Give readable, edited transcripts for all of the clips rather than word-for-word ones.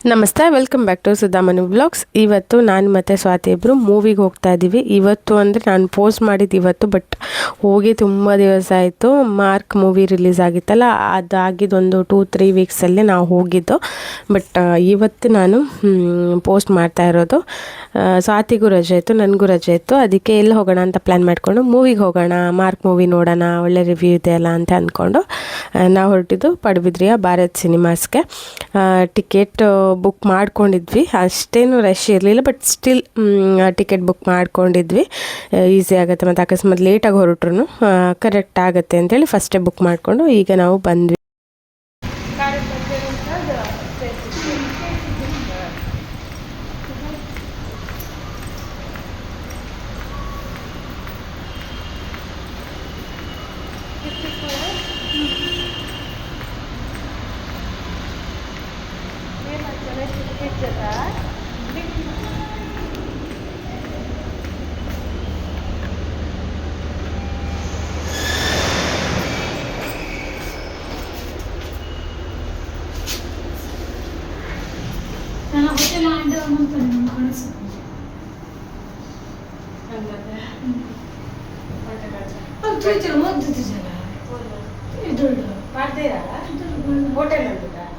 ನಮಸ್ತೆ, welcome back to Sudhamanu vlogs. ಇವತ್ತು ನಾನು ಮತ್ತು ಸ್ವಾತಿ ಇಬ್ಬರು ಮೂವಿಗೆ ಹೋಗ್ತಾ ಇದ್ದೀವಿ. ಇವತ್ತು ಅಂದರೆ ನಾನು ಪೋಸ್ಟ್ ಮಾಡಿದ್ದು ಇವತ್ತು, ಬಟ್ ಹೋಗಿ ತುಂಬ ದಿವಸ ಆಯಿತು. ಮಾರ್ಕ್ ಮೂವಿ ರಿಲೀಸ್ ಆಗಿತ್ತಲ್ಲ, ಅದಾಗಿದ್ದು ಒಂದು 2-3 ವೀಕ್ಸಲ್ಲಿ ನಾವು ಹೋಗಿದ್ದು. ಬಟ್ ಇವತ್ತು ನಾನು ಪೋಸ್ಟ್ ಮಾಡ್ತಾ ಇರೋದು. ಸ್ವಾತಿಗೂ ರಜೆ ಇತ್ತು, ನನಗೂ ರಜೆ ಇತ್ತು. ಅದಕ್ಕೆ ಎಲ್ಲಿ ಹೋಗೋಣ ಅಂತ ಪ್ಲ್ಯಾನ್ ಮಾಡಿಕೊಂಡು ಮೂವಿಗೆ ಹೋಗೋಣ, ಮಾರ್ಕ್ ಮೂವಿ ನೋಡೋಣ, ಒಳ್ಳೆ ರಿವ್ಯೂ ಇದೆ ಅಲ್ಲ ಅಂತ ಅಂದ್ಕೊಂಡು ನಾವು ಹೊರಟಿದ್ದು ಪಡುಬಿದ್ರಿಯ ಭಾರತ್ ಸಿನಿಮಾಸ್ಗೆ. ಟಿಕೆಟ್ ಬುಕ್ ಮಾಡ್ಕೊಂಡಿದ್ವಿ. ಅಷ್ಟೇನು ರಶ್ ಇರಲಿಲ್ಲ, ಬಟ್ ಸ್ಟಿಲ್ ಟಿಕೆಟ್ ಬುಕ್ ಮಾಡ್ಕೊಂಡಿದ್ವಿ. ಈಸಿ ಆಗುತ್ತೆ, ಮತ್ತು ಅಕಸ್ಮಾತ್ ಲೇಟಾಗಿ ಹೊರಟ್ರು ಕರೆಕ್ಟ್ ಆಗುತ್ತೆ ಅಂತೇಳಿ ಫಸ್ಟೇ ಬುಕ್ ಮಾಡಿಕೊಂಡು ಈಗ ನಾವು ಬಂದ್ವಿ.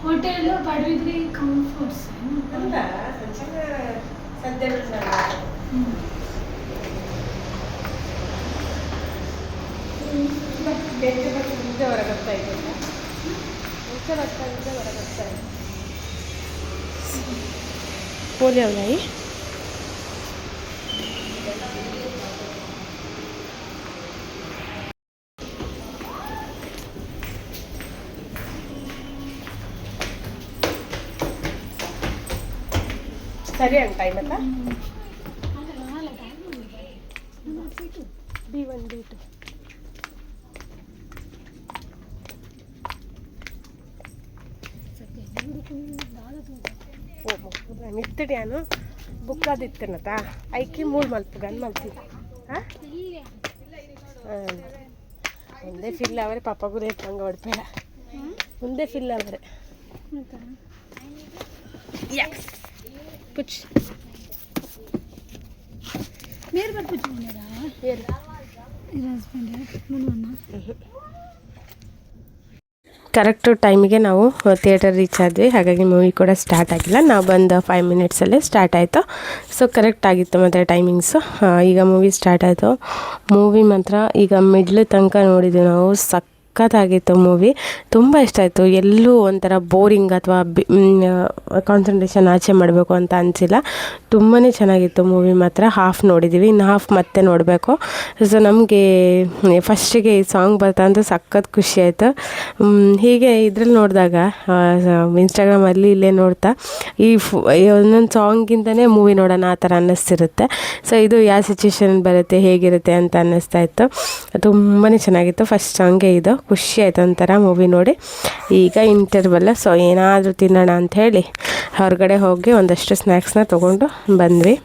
ಹೋಟೆಲ್ ಪಡುಬಿದ್ರಿ ಕಂಫರ್ಟ್ಸ್ बोले भाई ಸರಿ ಅಂತ ಟೈಮ್ ಅಲ್ಲ B1 B2 ನಿತ್ತಡಿಯಾನು ಬುಕ್ಕಾದಿತ್ತನತ ಐಕಿ ಮೂಳು ಮಲ್ಪುಗನ್ ಮಲ್ತಿ ಹಾಂ ಮುಂದೆ ಫಿಲ್ ಅವರೇ ಪಾಪಗೂ ರೇಟ್ ಹಂಗೆ ಹೊಡ್ಬೇಡ, ಮುಂದೆ ಫಿಲ್ ಅವರೇ ಯಸ್ ಕುಚ್ ಮೇರ್ ಬರ್ ಕುಚ್ ಬಂದಿರಾ ಏನು ಇದು ಹಸ್ಬೆಂಡ್ ಮನವನ್ನ ಕರೆಕ್ಟು ಟೈಮಿಗೆ ನಾವು ಥಿಯೇಟರ್ ರೀಚ್ ಆದ್ವಿ. ಹಾಗಾಗಿ ಮೂವಿ ಕೂಡ ಸ್ಟಾರ್ಟ್ ಆಗಿಲ್ಲ, ನಾವು ಬಂದು 5 ಮಿನಿಟ್ಸಲ್ಲೇ ಸ್ಟಾರ್ಟ್ ಆಯಿತು. ಸೊ ಕರೆಕ್ಟ್ ಆಗಿತ್ತು ಮತ್ತು ಟೈಮಿಂಗ್ಸು. ಈಗ ಮೂವಿ ಸ್ಟಾರ್ಟ್ ಆಯಿತು. ಮೂವಿ ಮಾತ್ರ ಈಗ ಮಿಡ್ಲ್ ತನಕ ನೋಡಿದ್ವಿ ನಾವು. ಸಖತ್ತಾಗಿತ್ತು ಮೂವಿ, ತುಂಬ ಇಷ್ಟ ಆಯಿತು. ಎಲ್ಲೂ ಒಂಥರ ಬೋರಿಂಗ್ ಅಥವಾ ಕಾನ್ಸಂಟ್ರೇಷನ್ ಆಚೆ ಮಾಡಬೇಕು ಅಂತ ಅನಿಸಿಲ್ಲ. ತುಂಬಾ ಚೆನ್ನಾಗಿತ್ತು ಮೂವಿ ಮಾತ್ರ. ಹಾಫ್ ನೋಡಿದ್ದೀವಿ, ಇನ್ನು ಹಾಫ್ ಮತ್ತೆ ನೋಡಬೇಕು. ಸೊ ನಮಗೆ ಫಸ್ಟಿಗೆ ಈ ಸಾಂಗ್ ಬರ್ತಾ ಅಂತ ಸಖತ್ ಖುಷಿ ಆಯಿತು. ಹೀಗೆ ಇದ್ರಲ್ಲಿ ನೋಡಿದಾಗ ಇನ್ಸ್ಟಾಗ್ರಾಮಲ್ಲಿ ಇಲ್ಲೇ ನೋಡ್ತಾ ಈ ಒಂದೊಂದು ಸಾಂಗಿಂದನೇ ಮೂವಿ ನೋಡೋಣ ಆ ಥರ ಅನ್ನಿಸ್ತಿರುತ್ತೆ. ಸೊ ಇದು ಯಾವ ಸಿಚುವೇಶನ್ ಬರುತ್ತೆ, ಹೇಗಿರುತ್ತೆ ಅಂತ ಅನ್ನಿಸ್ತಾ ಇತ್ತು. ತುಂಬಾ ಚೆನ್ನಾಗಿತ್ತು. ಫಸ್ಟ್ ಸಾಂಗೇ ಇದು. ಖುಷಿ ಆಯಿತು ಒಂಥರ ಮೂವಿ ನೋಡಿ. ಈಗ ಇಂಟರ್ವಲ್ಲ, ಸೊ ಏನಾದರೂ ತಿನ್ನೋಣ ಅಂಥೇಳಿ ಹೊರಗಡೆ ಹೋಗಿ ಒಂದಷ್ಟು ಸ್ನ್ಯಾಕ್ಸ್ನ ತೊಗೊಂಡು ಬಂದ್ವಿ.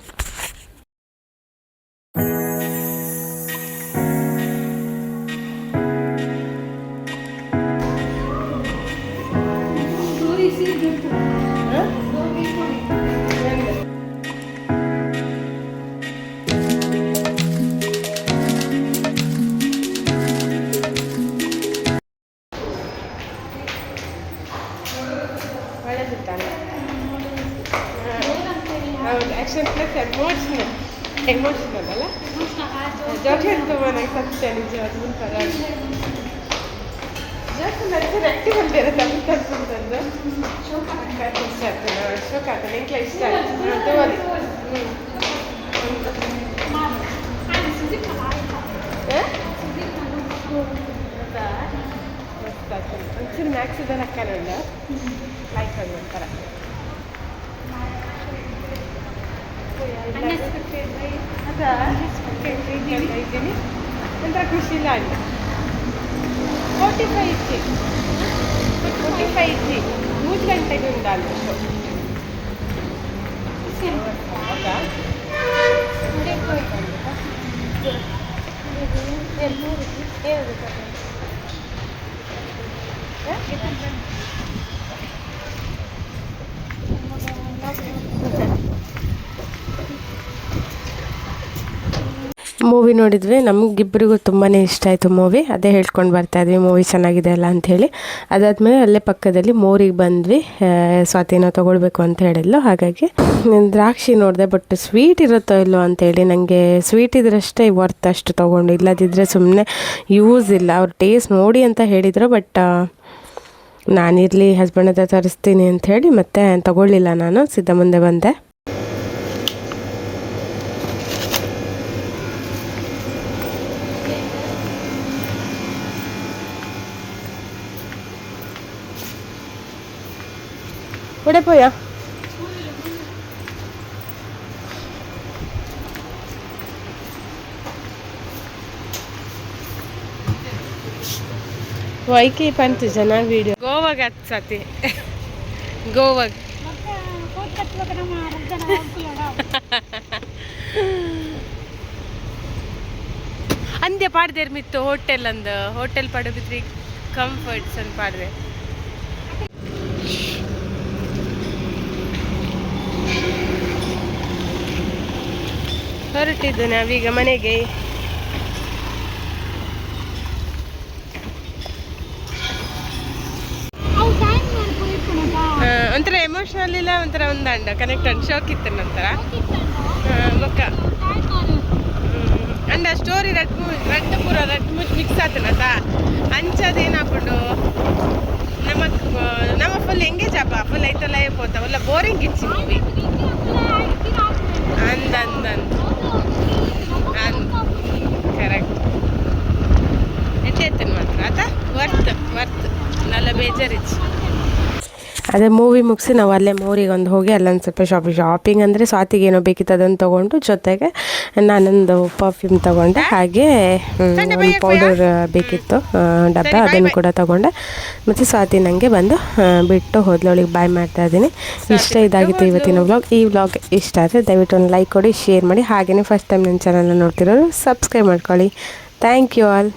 ಹೌದು, ಆ್ಯಕ್ಷನ್ ಪ್ಲಸ್ ಎಮೋಷ್ನಲ್ ಅಲ್ಲ. ಜಾಕ್ಲೇಟ್ ತುಂಬ ನಂಗೆ ಸತ್ಯ ನಿಜ ಅದು ಪರವಾಗಿ ಜಾಸ್ತಿ ನನಗೆ ರಟ್ಟಿ ಬಂದಿರುತ್ತೆ ಅಂತ ಅಂತಂದು ಶೋಕ ಇಷ್ಟ ಆಗ್ತದೆ. ಶೋಕ ಆಗ್ತದೆ, ನನಗೆ ಇಷ್ಟ ಆಗ್ತದೆ ತಗೋಲಿ. ಮಸ್ತ್ ಆಗ್ತದೆ. ಒಂಚೂರು ಮ್ಯಾಕ್ಸ್ ಇದನ್ನು ಹಾಕೋಣ ಲೈಕ್ ಅದು ಒಂಥರ ಇದ್ದೀನಿ ಒಂಥರ ಖುಷಿ ಇಲ್ಲ ಅಲ್ಲಿ. 45 ಇಚ್ಚಿ 45 ಇಚ್ಚಿ 3 ಗಂಟೆಗೆ ಉಂಟು ಆಲ್ಮೋಸ್ಟ್. ಹೌದಾ ಮೂವಿ ನೋಡಿದ್ವಿ. ನಮಗಿಬ್ಬರಿಗೂ ತುಂಬಾ ಇಷ್ಟ ಆಯಿತು ಮೂವಿ. ಅದೇ ಹೇಳ್ಕೊಂಡು ಬರ್ತಾಯಿದ್ವಿ ಮೂವಿ ಚೆನ್ನಾಗಿದೆ ಅಲ್ಲ ಅಂಥೇಳಿ. ಅದಾದಮೇಲೆ ಅಲ್ಲೇ ಪಕ್ಕದಲ್ಲಿ ಮೋರಿಗೆ ಬಂದ್ವಿ. ಸ್ವಾತಿನ ತೊಗೊಳ್ಬೇಕು ಅಂತ ಹೇಳಿದ್ಲು. ಹಾಗಾಗಿ ದ್ರಾಕ್ಷಿ ನೋಡಿದೆ, ಬಟ್ ಸ್ವೀಟ್ ಇರುತ್ತೋ ಇಲ್ಲೋ ಅಂತೇಳಿ. ನನಗೆ ಸ್ವೀಟ್ ಇದ್ರಷ್ಟೇ ವರ್ತ್ ಅಷ್ಟು ತೊಗೊಂಡು, ಇಲ್ಲದಿದ್ದರೆ ಸುಮ್ಮನೆ ಯೂಸ್ ಇಲ್ಲ. ಅವ್ರು ಟೇಸ್ಟ್ ನೋಡಿ ಅಂತ ಹೇಳಿದರು, ಬಟ್ ನಾನಿರಲಿ ಹಸ್ಬೆಂಡ್ ಹತ್ರ ತರಿಸ್ತೀನಿ ಅಂಥೇಳಿ ಮತ್ತೆ ತೊಗೊಳ್ಳಿಲ್ಲ. ನಾನು ಸಿದ್ಧ ಮುಂದೆ ಬಂದೆ. ഇവിടെ പോയാ ವೈಕಿ ಪಂತು ಜನ ವಿಡಿಯೋ ಗೋವಾಗ ಹತ್ಸತಿ ಗೋವಾಗ ಅಂದೆ ಪಾಡ್ದೇರ್ ಮಿತ್ತು ಹೋಟೆಲ್ ಅಂದು ಹೋಟೆಲ್ ಪಡುಬಿದ್ರಿ ಕಂಫರ್ಟ್ಸ್ ಅಂತ ಪಾಡ್ದೆ. ಹೊರಟಿದ್ದು ನಾವೀಗ ಮನೆಗೆ. ಒಂಥರ ಎಮೋಷನಲ್ ಇಲ್ಲ, ಒಂಥರ ಒಂದಂಡ ಕನೆಕ್ಟೆಡ್ ಶೋಕ್ ಇತ್ತು ನಂತರ ಬೊಕ್ಕ ಅಂಡ ಸ್ಟೋರಿ ರಟ್ಟು ಪೂರ ಮಿಕ್ಸ್ ಆತನತ ಅಂಚದೇನಾಪುಂಡು ನಮ್ಮ ಫುಲ್ ಎಂಗೇಜ್ ಆಪ ಫುಲ್ ಐತಲ್ಲ ಪೋತ ಒಲ್ಲ ಬೋರಿಂಗ್ ಇಚ್ಚಿ ಮೂವಿ ಅಂದ್ ಕರೆಕ್ಟ್ ಎತ್ತೇತನ್ ಮಾತ್ರ ಆತ ವರ್ತ್ ನಲ್ಲ ಬೇಜಾರಿಚ್ಚಿ. ಅದೇ ಮೂವಿ ಮುಗಿಸಿ ನಾವು ಅಲ್ಲೇ ಮೋರಿಗೆ ಒಂದು ಹೋಗಿ ಅಲ್ಲೊಂದು ಸ್ವಲ್ಪ ಶಾಪಿಂಗ್ ಅಂದರೆ ಸ್ವಾತಿಗೆ ಏನೋ ಬೇಕಿತ್ತು ಅದನ್ನು ತೊಗೊಂಡು, ಜೊತೆಗೆ ನಾನೊಂದು ಪರ್ಫ್ಯೂಮ್ ತೊಗೊಂಡೆ. ಹಾಗೆ ಒಂದು ಪೌಡರ್ ಬೇಕಿತ್ತು ಡಬ್ಬ, ಅದನ್ನು ಕೂಡ ತೊಗೊಂಡೆ. ಮತ್ತು ಸ್ವಾತಿ ನನಗೆ ಬಂದು ಬಿಟ್ಟು ಹೋದ್ಲೊಳಗೆ ಬಾಯ್ ಮಾಡ್ತಾ ಇದ್ದೀನಿ. ಇದಾಗಿತ್ತು ಇವತ್ತಿನ ವ್ಲಾಗ್. ಈ ವ್ಲಾಗ್ ಇಷ್ಟ ಆದರೆ ದಯವಿಟ್ಟು ಒಂದು ಲೈಕ್ ಕೊಡಿ, ಶೇರ್ ಮಾಡಿ. ಹಾಗೆಯೇ ಫಸ್ಟ್ ಟೈಮ್ ನನ್ನ ಚಾನಲ್ನ ನೋಡ್ತಿರೋರು ಸಬ್ಸ್ಕ್ರೈಬ್ ಮಾಡ್ಕೊಳ್ಳಿ. Thank you all.